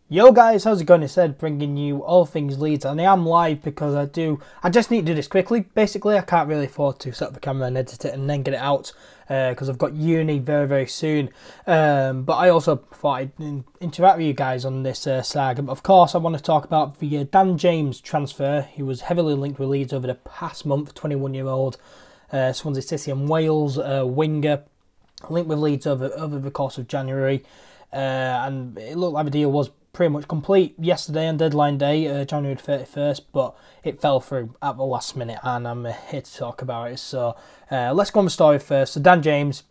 Yo guys, how's it going? It said bringing you all things Leeds, and I am live because I just need to do this quickly. Basically, I can't really afford to set up the camera and edit it and then get it out because I've got uni very soon. But I also thought I'd interact with you guys on this saga. But of course, I want to talk about the Dan James transfer. He was heavily linked with Leeds over the past month. 21-year-old Swansea City and Wales winger, linked with Leeds over the course of January, and it looked like the deal was pretty much complete yesterday on deadline day, January 31st, but it fell through at the last minute, and I'm here to talk about it. So let's go on the story first. So Dan James,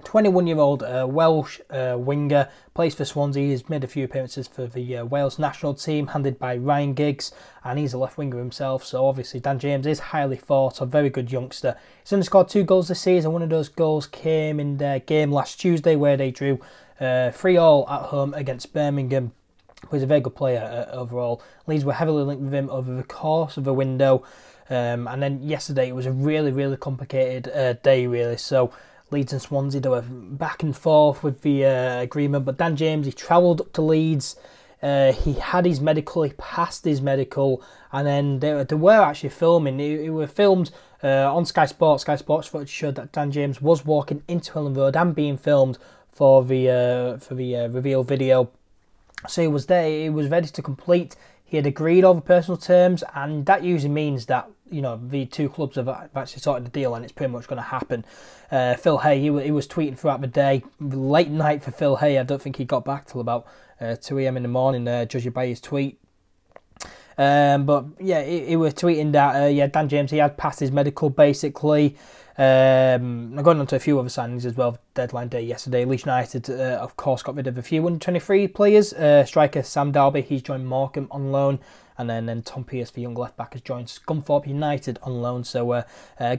21-year-old Welsh winger, plays for Swansea. He's made a few appearances for the Wales national team, handed by Ryan Giggs, and he's a left winger himself. So obviously Dan James is highly thought, a very good youngster. He's only scored 2 goals this season. One of those goals came in their game last Tuesday where they drew 3-3 at home against Birmingham. He's a very good player overall. Leeds were heavily linked with him over the course of the window, and then yesterday it was a really complicated day really. So Leeds and Swansea, they were back and forth with the agreement, but Dan James, he travelled up to Leeds. He had his medical, he passed his medical, and then they were actually filming. It were filmed on Sky Sports. Sky Sports footage showed that Dan James was walking into Ellen Road and being filmed for the reveal video. So he was there, he was ready to complete. He had agreed over personal terms, and that usually means that, you know, the two clubs have actually sorted the deal and it's pretty much going to happen. Phil Hay, he was tweeting throughout the day. Late night for Phil Hay. I don't think he got back till about 2 a.m. in the morning, judging by his tweet. But yeah, he was tweeting that Dan James, he had passed his medical basically. I'm going on to a few other signings as well. Deadline day yesterday, Leeds United of course got rid of a few 123 players. Striker Sam Darby, he's joined Morecambe on loan, and then Tom Pearce, the young left back, has joined Scunthorpe United on loan. So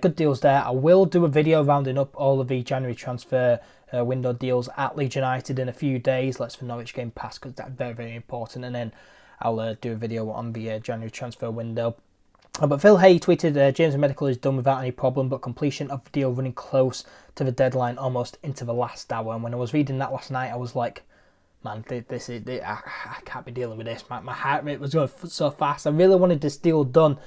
good deals there. I will do a video rounding up all of the January transfer window deals at Leeds United in a few days. Let's the Norwich game pass because that's very important, and then I'll do a video on the January transfer window. But Phil Hay tweeted, James' medical is done without any problem, but completion of the deal running close to the deadline, almost into the last hour. And when I was reading that last night, I was like, man, I can't be dealing with this. My heart rate was going so fast. I really wanted this deal done.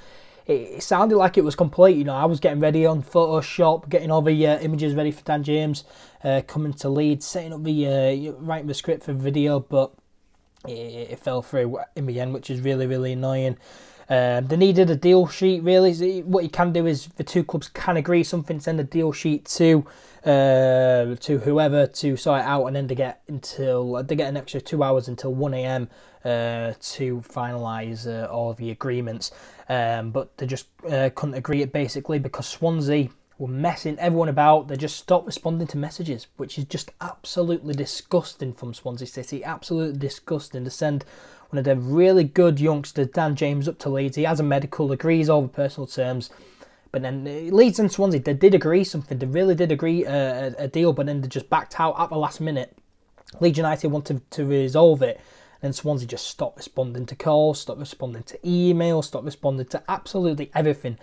It sounded like it was complete. You know, I was getting ready on Photoshop, getting all the images ready for Dan James coming to Leeds, setting up writing the script for the video, but it fell through in the end, which is really annoying. They needed a deal sheet really. What you can do is the two clubs can agree something, send a deal sheet to whoever to sort it out, and then they get an extra 2 hours until 1 a.m. To finalise all the agreements. But they just couldn't agree it basically because Swansea were messing everyone about. They just stopped responding to messages, which is just absolutely disgusting from Swansea City. Absolutely disgusting to send one of them really good youngsters, Dan James, up to Leeds. He has a medical, agrees over personal terms, but then Leeds and Swansea, they did agree something. They really did agree a deal, but then they just backed out at the last minute. Leeds United wanted to resolve it, and Swansea just stopped responding to calls, stopped responding to emails, stopped responding to absolutely everything,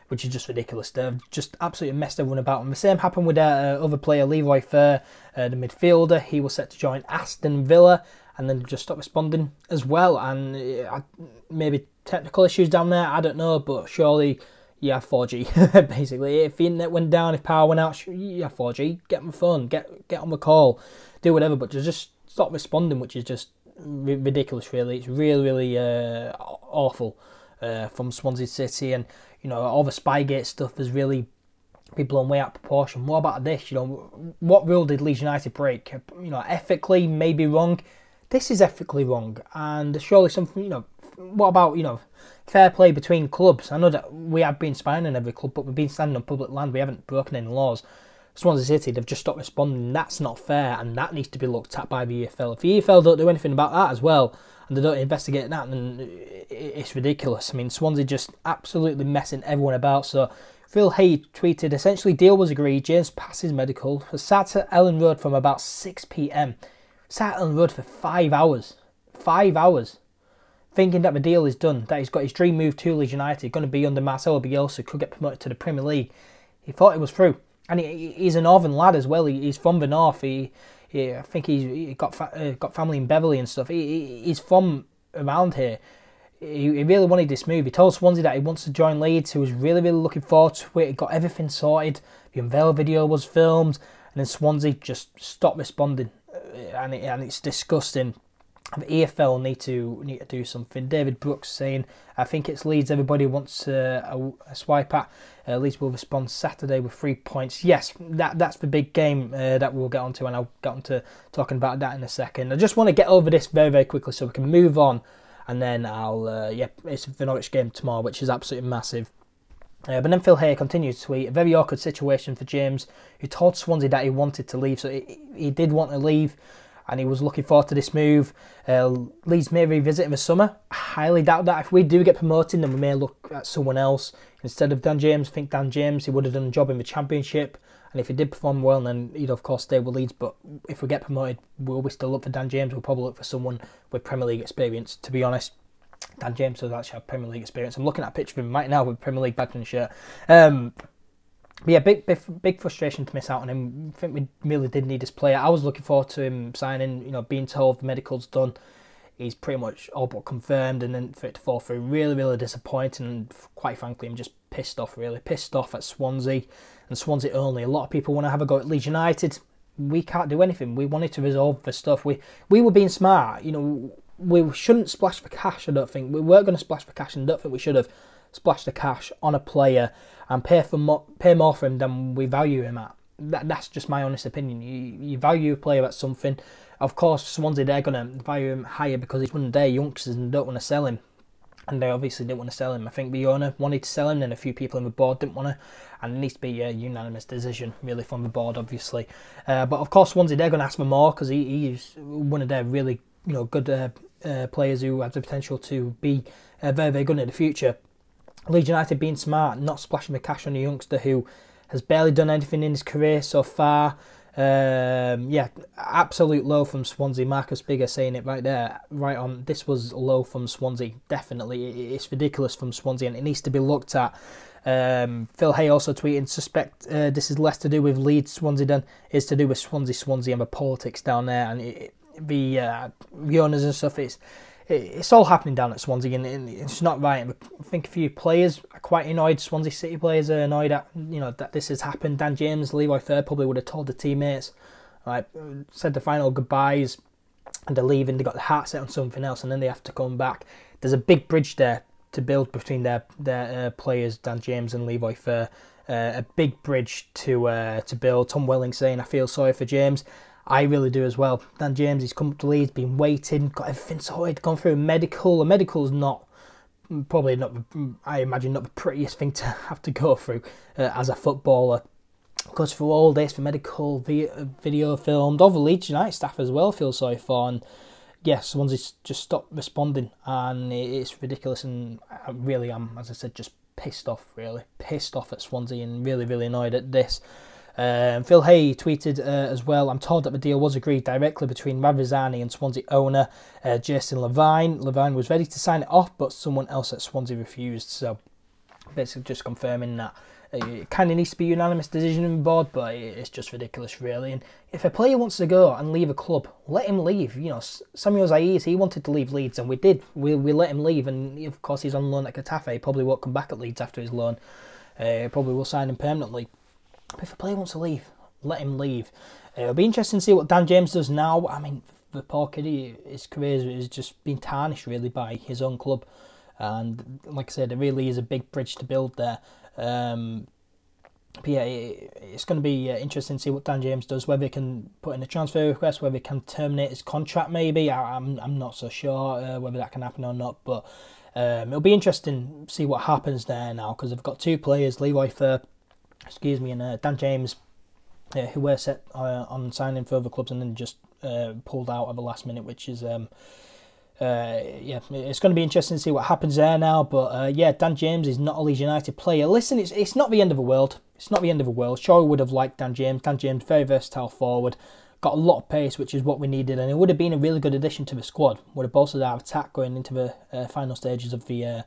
which is just ridiculous. They've just absolutely messed everyone about. And the same happened with their other player, Leroy Fer, the midfielder. He was set to join Aston Villa, and then just stopped responding as well. And maybe technical issues down there, I don't know, but surely you have 4G. Basically, if the internet went down, if power went out, you have 4G. Get on the phone, get on the call, do whatever, but just stop responding, which is just ridiculous, really. It's really awful from Swansea City. And, you know, all the Spygate stuff has really been blown way out of proportion. What about this? You know, what rule did Leeds United break? You know, ethically, maybe wrong. This is ethically wrong, and surely something, you know, what about, you know, fair play between clubs? I know that we have been spying on every club, but we've been standing on public land. We haven't broken any laws. Swansea City, they've just stopped responding. That's not fair, and that needs to be looked at by the EFL. If the EFL don't do anything about that as well, and they don't investigate that, then it's ridiculous. I mean, Swansea just absolutely messing everyone about. So Phil Hay tweeted, essentially deal was agreed, James passed his medical, sat at Ellen Road from about 6 p.m. Sat on the road for 5 hours. 5 hours. Thinking that the deal is done, that he's got his dream move to Leeds United, going to be under Marcelo Bielsa, could get promoted to the Premier League. He thought it was through. And he's a northern lad as well. He's from the north. He I think he got family in Beverley and stuff. He's from around here. He really wanted this move. He told Swansea that he wants to join Leeds. He was really, really looking forward to it. He got everything sorted. The unveil video was filmed, and then Swansea just stopped responding, and it's disgusting. The EFL need to do something. David Brooks saying, "I think it's Leeds. Everybody wants a swipe at. Leeds will respond Saturday with 3 points." Yes, that's the big game that we'll get onto, and I'll get onto talking about that in a second. I just want to get over this very, very quickly so we can move on. And then it's the Norwich game tomorrow, which is absolutely massive. But then Phil Hay continued to tweet, "A very awkward situation for James, who told Swansea that he wanted to leave." So he did want to leave, and he was looking forward to this move. Leeds may revisit in the summer. I highly doubt that. If we do get promoted, then we may look at someone else instead of Dan James. I think Dan James, he would have done a job in the Championship. And if he did perform well, then he'd of course stay with Leeds. But if we get promoted, will we still look for Dan James? We'll probably look for someone with Premier League experience. To be honest, Dan James does actually have Premier League experience. I'm looking at a picture of him right now with a Premier League badge and shirt. But yeah, big frustration to miss out on him. I think we really did need this player. I was looking forward to him signing. Being told the medical's done, he's pretty much all but confirmed, and then for it to fall through, really, really disappointing. And quite frankly, I'm just pissed off. Really pissed off at Swansea. And Swansea only. A lot of people want to have a go at Leeds United. We can't do anything. We wanted to resolve the stuff. We were being smart. We shouldn't splash for cash, I don't think. We weren't going to splash for cash, and I don't think we should have splashed the cash on a player and pay more for him than we value him at. That's just my honest opinion. You value a player at something. Of course, Swansea, they're going to value him higher because he's one of their youngsters and don't want to sell him. And they obviously didn't want to sell him. I think the owner wanted to sell him, and a few people in the board didn't want to. And it needs to be a unanimous decision, really, from the board, obviously. But of course, Swansea, they're going to ask for more because he's one of their really good players who have the potential to be very, very good in the future. Leeds United being smart, not splashing the cash on a youngster who has barely done anything in his career so far. Absolute low from Swansea. Marcus Bigger saying it right there, right on. This was low from Swansea, definitely. It's ridiculous from Swansea, and it needs to be looked at. Phil Hay also tweeting, "Suspect this is less to do with Leeds Swansea than is to do with Swansea and the politics down there, and the owners and stuff. It's all happening down at Swansea, and it's not right. I think a few players are quite annoyed. Swansea City players are annoyed at that this has happened. Dan James, Leroy Fair probably would have told the teammates, right, said the final goodbyes, and they're leaving. They got their heart set on something else, and then they have to come back. There's a big bridge there to build between their players, Dan James and Leroy Fair. A big bridge to build. Tom Welling saying, "I feel sorry for James." I really do as well. Dan James, he's come up to Leeds, been waiting, got everything sorted, gone through a medical. A medical's probably not, I imagine, not the prettiest thing to have to go through as a footballer. Goes through all this, the medical video filmed. All the Leeds United staff as well feel sorry for. And yes, Swansea's just stopped responding, and it's ridiculous. And I really am, as I said, just pissed off, really. Pissed off at Swansea and really, really annoyed at this. Phil Hay tweeted as well, "I'm told that the deal was agreed directly between Radrizzani and Swansea owner Jason Levine. Levine was ready to sign it off, but someone else at Swansea refused." So basically just confirming that it kind of needs to be a unanimous decision in the board, but it's just ridiculous, really. And if a player wants to go and leave a club, let him leave. Samuel Zaiz, he wanted to leave Leeds, and we did. We let him leave, and of course he's on loan at Getafe. He probably won't come back at Leeds after his loan. Probably will sign him permanently. But if a player wants to leave, let him leave. It'll be interesting to see what Dan James does now. I mean, the poor kid, his career has just been tarnished, really, by his own club. And like I said, there really is a big bridge to build there. But yeah, it's going to be interesting to see what Dan James does, whether he can put in a transfer request, whether he can terminate his contract maybe. I'm not so sure whether that can happen or not. But it'll be interesting to see what happens there now, because they've got two players, Leroy Fair, and Dan James, who were set on signing for other clubs and then just pulled out at the last minute, which is it's going to be interesting to see what happens there now. But Dan James is not a Leeds United player. Listen, it's not the end of the world. It's not the end of the world. Sure, we would have liked Dan James. Dan James, very versatile forward, got a lot of pace, which is what we needed, and it would have been a really good addition to the squad. Would have bolstered our attack going into the final stages of the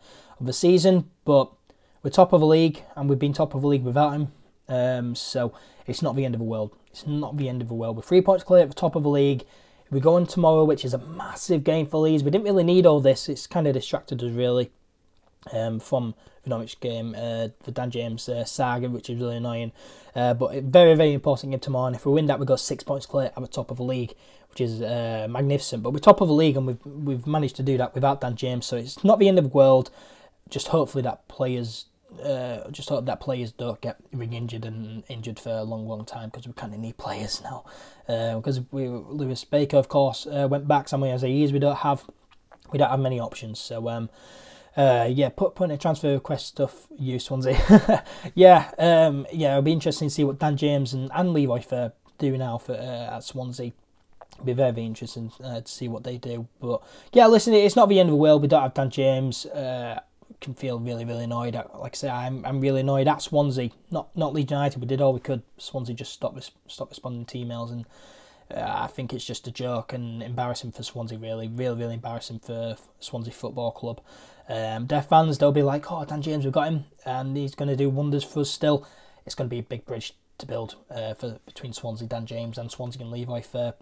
season. But we're top of the league, and we've been top of the league without him. So it's not the end of the world. it's not the end of the world. We're 3 points clear at the top of the league. If we go on tomorrow, which is a massive game for Leeds, we didn't really need all this. It's kind of distracted us really from the Norwich game, the Dan James saga, which is really annoying. But a very, very important game tomorrow. And if we win that, we go 6 points clear at the top of the league, which is magnificent. But we're top of the league, and we've managed to do that without Dan James. So it's not the end of the world. Just hopefully that players. Just hope that players don't get re-injured and injured for a long, long time, because we kind of need players now. Because Lewis Baker, of course, went back. Samuel Aziz, we don't have many options. So yeah, putting a transfer request stuff, you Swansea. yeah, it'll be interesting to see what Dan James and Levi Fair do now for at Swansea. It'll be very, very interesting to see what they do. But yeah, listen, it's not the end of the world. We don't have Dan James. Can feel really, really annoyed. Like I say, I'm really annoyed at Swansea. Not Leeds United. We did all we could. Swansea just stopped responding to emails, and I think it's just a joke and embarrassing for Swansea. Really, really, really embarrassing for Swansea Football Club. Their fans, they'll be like, "Oh, Dan James, we've got him, and he's going to do wonders for us." Still, it's going to be a big bridge to build between Swansea, Dan James, and Swansea and Levi Fair.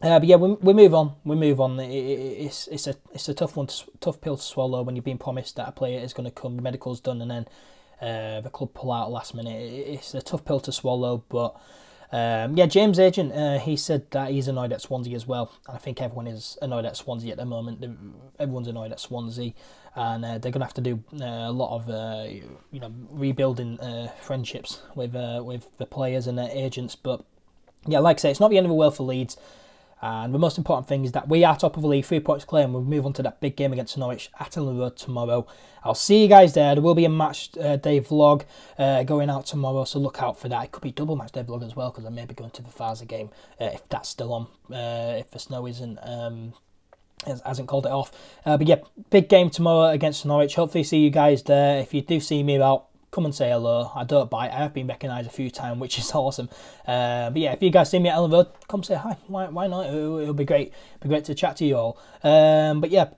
But yeah, we move on. We move on. It's a tough one, tough pill to swallow when you're being promised that a player is going to come, the medical's done, and then the club pull out last minute. It's a tough pill to swallow. But yeah, James' agent, he said that he's annoyed at Swansea as well. And I think everyone is annoyed at Swansea at the moment. Everyone's annoyed at Swansea, and they're going to have to do a lot of rebuilding friendships with the players and their agents. But yeah, like I say, it's not the end of the world for Leeds. And the most important thing is that we are top of the league, 3 points clear, and we'll move on to that big game against Norwich at Elland Road tomorrow. I'll see you guys there. There will be a match day vlog going out tomorrow, so look out for that. It could be double match day vlog as well, because I may be going to the Farza game if that's still on, if the snow isn't hasn't called it off. But yeah, big game tomorrow against Norwich. Hopefully see you guys there. If you do see me about, come and say hello. I don't bite. I have been recognised a few times, which is awesome. But yeah, if you guys see me at Elland Road, come say hi. Why not? It'll be great. It'll be great to chat to you all. But yeah,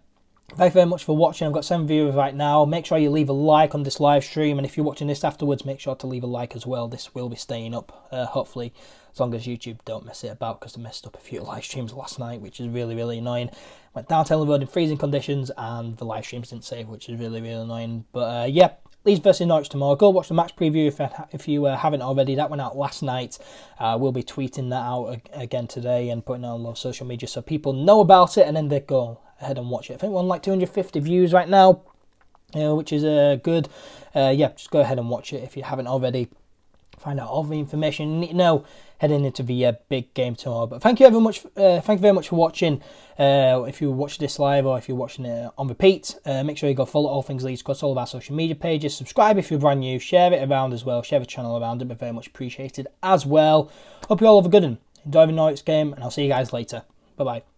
thank you very much for watching. I've got 7 viewers right now. Make sure you leave a like on this live stream, and if you're watching this afterwards, make sure to leave a like as well. This will be staying up, hopefully, as long as YouTube don't mess it about, because they messed up a few live streams last night, which is really, really annoying. Went down to Elland Road in freezing conditions, and the live streams didn't save, which is really, really annoying. But yeah, Leeds versus Norwich tomorrow. Go watch the match preview if you haven't already. That went out last night. We'll be tweeting that out again today and putting it on a lot of social media so people know about it, and then they go ahead and watch it. I think we're on like 250 views right now, which is good. Yeah, just go ahead and watch it if you haven't already. Find out all the information you need to know heading into the big game tomorrow. But thank you very much. Thank you very much for watching. If you watch this live or if you're watching it on repeat, make sure you go follow All Things Leeds across all of our social media pages. Subscribe if you're brand new. Share it around as well. Share the channel around. It'd be very much appreciated as well. Hope you all have a good one. Enjoy the Norwich game, and I'll see you guys later. Bye bye.